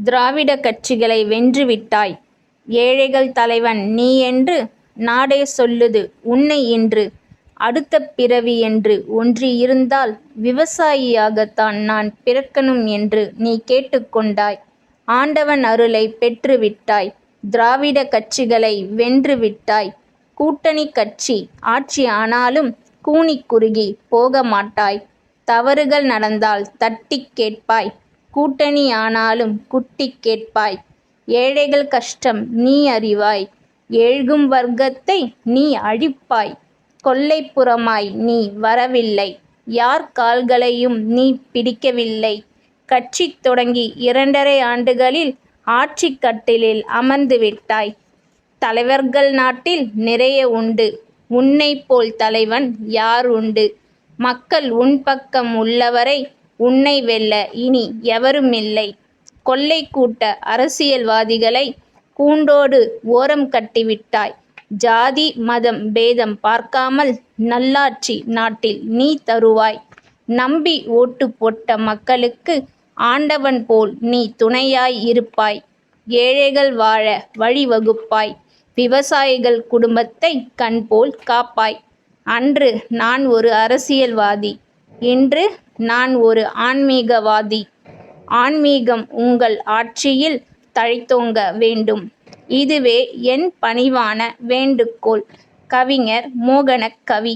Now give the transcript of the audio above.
திராவிட கட்சிகளை வென்றுவிட்டாய். ஏழைகள் தலைவன் நீ என்று நாடே சொல்லுது உன்னை இன்று. அடுத்த பிறவி என்று ஒன்று இருந்தால் விவசாயியாகத்தான் நான் பிறக்கணும் என்று நீ கேட்டுக்கொண்டாய். ஆண்டவன் அருளை பெற்றுவிட்டாய். திராவிட கட்சிகளை வென்றுவிட்டாய். கூட்டணி கட்சி ஆட்சி ஆனாலும் கூனிக் குறுகி போக மாட்டாய். தவறுகள் நடந்தால் தட்டிக் கேட்பாய். கூட்டணி ஆனாலும் குட்டிக் கேட்பாய். ஏழைகள் கஷ்டம் நீ அறிவாய். ஏழ்கும் வர்க்கத்தை நீ அழிப்பாய். கொல்லைப்புறமாய் நீ வரவில்லை. யார் கால்களையும் நீ பிடிக்கவில்லை. கட்சி தொடங்கி 2½ ஆண்டுகளில் ஆட்சிக் கட்டிலில் அமர்ந்து விட்டாய். தலைவர்கள் நாட்டில் நிறைய உண்டு. உன்னைப் போல் தலைவன் யார் உண்டு? மக்கள் உன் பக்கம் உள்ளவரை உன்னை வெல்ல இனி எவருமில்லை. கொள்ளை கூட்ட அரசியல்வாதிகளை கூண்டோடு ஓரம் கட்டிவிட்டாய். ஜாதி மதம் பேதம் பார்க்காமல் நல்லாட்சி நாட்டில் நீ தருவாய். நம்பி ஓட்டு போட்ட மக்களுக்கு ஆண்டவன் போல் நீ துணையாய் இருப்பாய். ஏழைகள் வாழ வழிவகுப்பாய். விவசாயிகள் குடும்பத்தை கண்போல் காப்பாய். அன்று நான் ஒரு அரசியல்வாதி. இன்று நான் ஒரு ஆன்மீகவாதி. ஆன்மீகம் உங்கள் ஆட்சியில் தழைத்தோங்க வேண்டும். இதுவே என் பணிவான வேண்டுகோள். கவிஞர் மோகனக்கவி.